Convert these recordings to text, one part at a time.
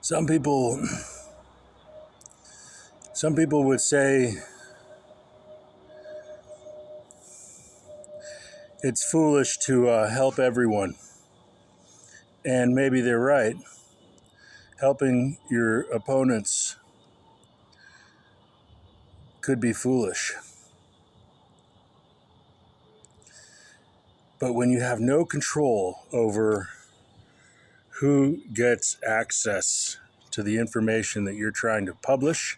Some people, some people would say it's foolish to help everyone, and maybe they're right. Helping your opponents could be foolish. But when you have no control over who gets access to the information that you're trying to publish,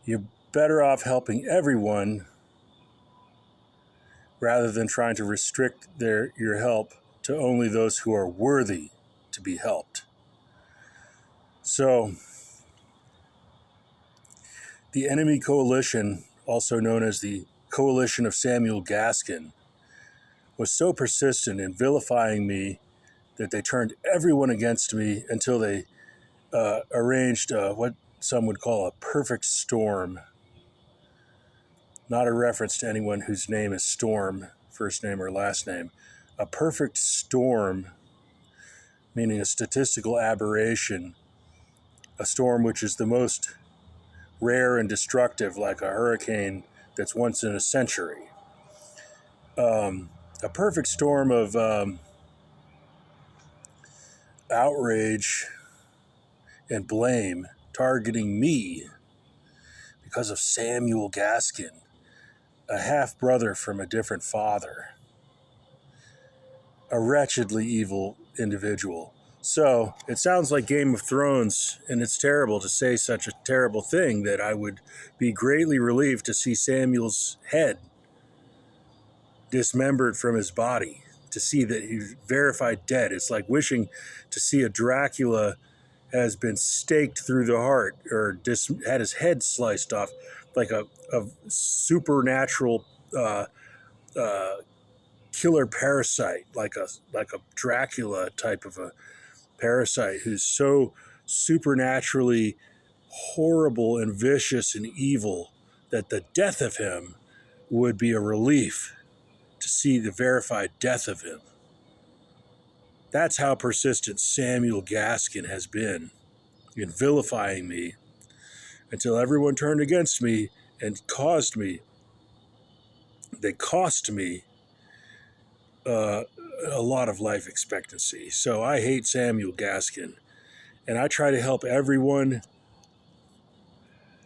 you're better off helping everyone rather than trying to restrict your help to only those who are worthy to be helped. So, the enemy coalition, also known as the Coalition of Samuel Gaskin, was so persistent in vilifying me that they turned everyone against me until they arranged what some would call a perfect storm. Not a reference to anyone whose name is Storm, first name or last name. A perfect storm, meaning a statistical aberration, a storm which is the most rare and destructive, like a hurricane that's once in a century. A perfect storm of outrage and blame targeting me because of Samuel Gaskin, a half-brother from a different father, a wretchedly evil individual. So it sounds like Game of Thrones, and it's terrible to say such a terrible thing, that I would be greatly relieved to see Samuel's head dismembered from his body, to see that he's verified dead. It's like wishing to see a Dracula has been staked through the heart or had his head sliced off, like a supernatural killer parasite, like a Dracula type of a parasite who's so supernaturally horrible and vicious and evil that the death of him would be a relief to see the verified death of him. That's how persistent Samuel Gaskin has been in vilifying me until everyone turned against me and cost me a lot of life expectancy. So I hate Samuel Gaskin, and I try to help everyone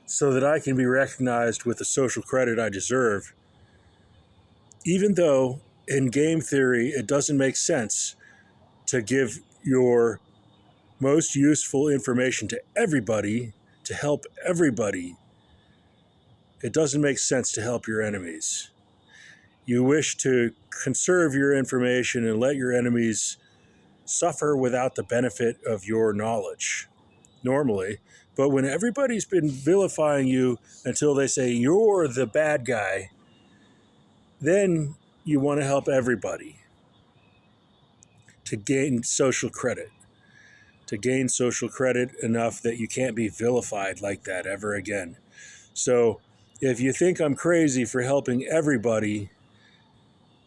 so that I can be recognized with the social credit I deserve, even though in game theory it doesn't make sense to give your most useful information to everybody, to help everybody. It doesn't make sense to help your enemies. You wish to conserve your information and let your enemies suffer without the benefit of your knowledge, normally. But when everybody's been vilifying you until they say you're the bad guy, then you want to help everybody to gain social credit. To gain social credit enough that you can't be vilified like that ever again. So if you think I'm crazy for helping everybody,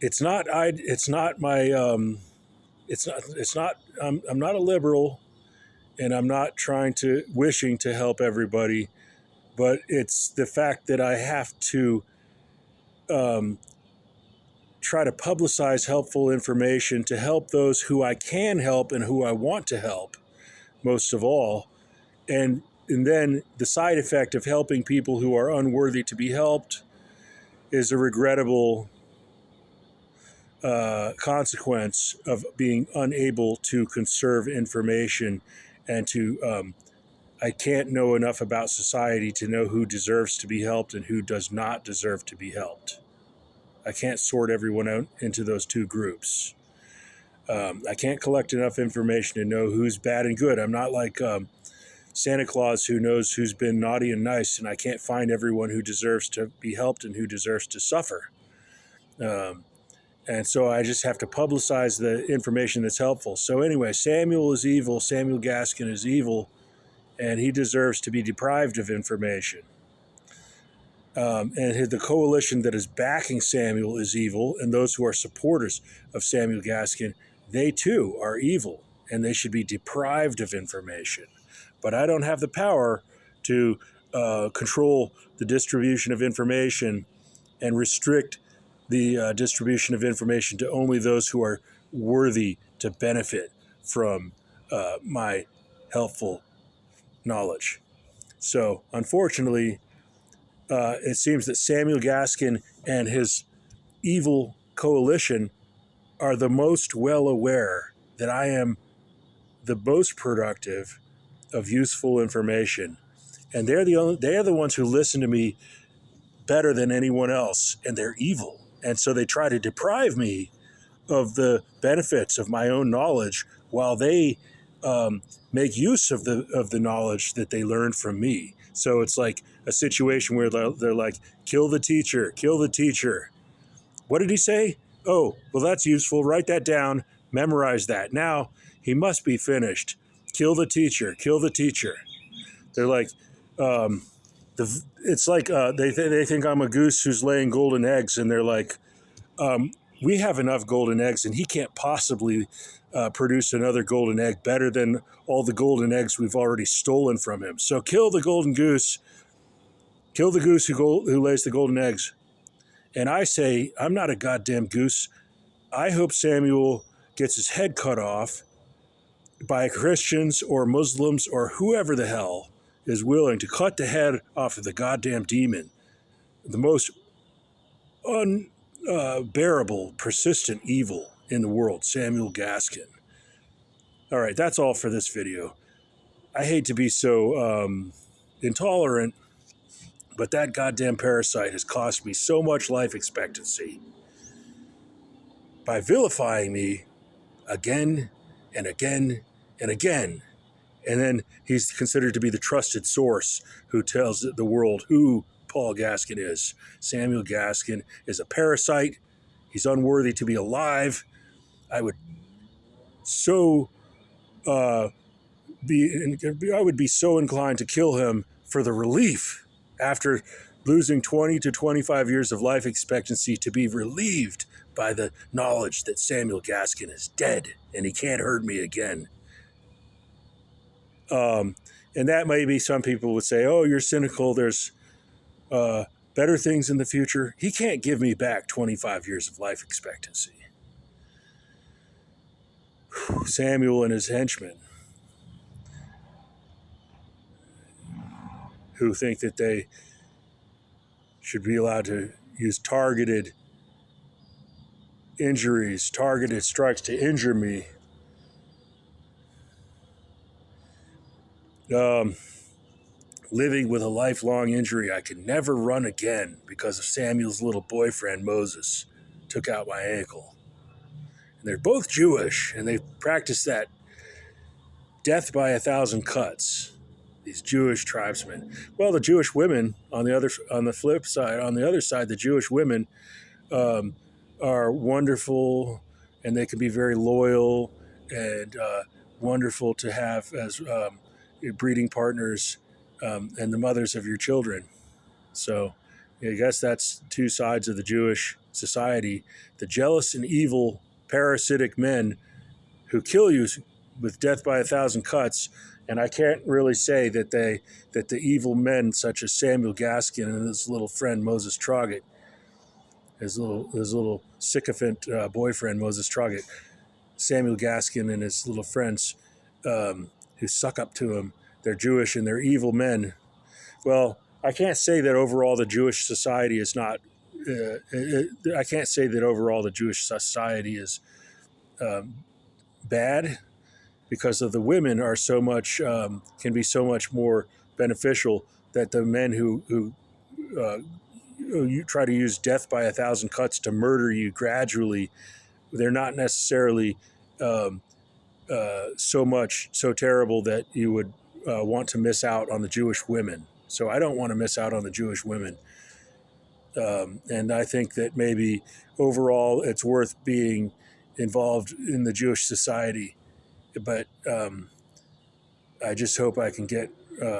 I'm not a liberal, and I'm not wishing to help everybody, but it's the fact that I have to try to publicize helpful information to help those who I can help and who I want to help, most of all. And then the side effect of helping people who are unworthy to be helped is a regrettable consequence of being unable to conserve information and to I can't know enough about society to know who deserves to be helped and who does not deserve to be helped. I can't sort everyone out into those two groups. I can't collect enough information to know who's bad and good. I'm not like Santa Claus who knows who's been naughty and nice, and I can't find everyone who deserves to be helped and who deserves to suffer. And so I just have to publicize the information that's helpful. So anyway, Samuel is evil. Samuel Gaskin is evil, and he deserves to be deprived of information. And the coalition that is backing Samuel is evil, and those who are supporters of Samuel Gaskin, they too are evil and they should be deprived of information. But I don't have the power to control the distribution of information and restrict the distribution of information to only those who are worthy to benefit from my helpful knowledge. So, unfortunately, it seems that Samuel Gaskin and his evil coalition are the most well aware that I am the most productive of useful information, and they are the ones who listen to me better than anyone else, and they're evil, and so they try to deprive me of the benefits of my own knowledge while they make use of the knowledge that they learned from me. So it's like a situation where they're like, kill the teacher, kill the teacher. What did he say? Oh, well, that's useful. Write that down. Memorize that. Now he must be finished. Kill the teacher, kill the teacher. They're like, it's like they think I'm a goose who's laying golden eggs, and they're like, we have enough golden eggs, and he can't possibly produce another golden egg better than all the golden eggs we've already stolen from him. So kill the golden goose. Kill the goose who lays the golden eggs. And I say, I'm not a goddamn goose. I hope Samuel gets his head cut off by Christians or Muslims or whoever the hell is willing to cut the head off of the goddamn demon. The most unbearable, persistent evil in the world, Samuel Gaskin. All right, that's all for this video. I hate to be so intolerant, but that goddamn parasite has cost me so much life expectancy by vilifying me again and again and again. And then he's considered to be the trusted source who tells the world who Paul Gaskin is. Samuel Gaskin is a parasite. He's unworthy to be alive. I would be so inclined to kill him for the relief after losing 20 to 25 years of life expectancy, to be relieved by the knowledge that Samuel Gaskin is dead and he can't hurt me again. And that maybe some people would say, oh, you're cynical. There's better things in the future. He can't give me back 25 years of life expectancy. Samuel and his henchmen, who think that they should be allowed to use targeted injuries, targeted strikes to injure me. Living with a lifelong injury. I could never run again because of Samuel's little boyfriend, Moses, took out my ankle. And they're both Jewish, and they practice that death by 1,000 cuts. These Jewish tribesmen. Well, the Jewish women, on the other side, the Jewish women are wonderful, and they can be very loyal and wonderful to have as breeding partners and the mothers of your children. So I guess that's two sides of the Jewish society. The jealous and evil parasitic men who kill you with death by 1,000 cuts. And I can't really say that the evil men such as Samuel Gaskin and his little friend Moses Troggett, his little sycophant boyfriend Moses Troggett, Samuel Gaskin and his little friends who suck up to him, they're Jewish and they're evil men. Well, I can't say that overall the Jewish society is not. I can't say that overall the Jewish society is bad, because of the women are so much can be so much more beneficial, that the men who you try to use death by 1,000 cuts to murder you gradually, they're not necessarily so terrible that you would want to miss out on the Jewish women. So I don't want to miss out on the Jewish women. And I think that maybe overall it's worth being involved in the Jewish society. But I just hope I can get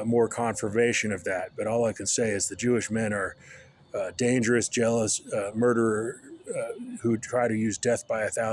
more confirmation of that. But all I can say is the Jewish men are dangerous, jealous, murderer who try to use death by 1,000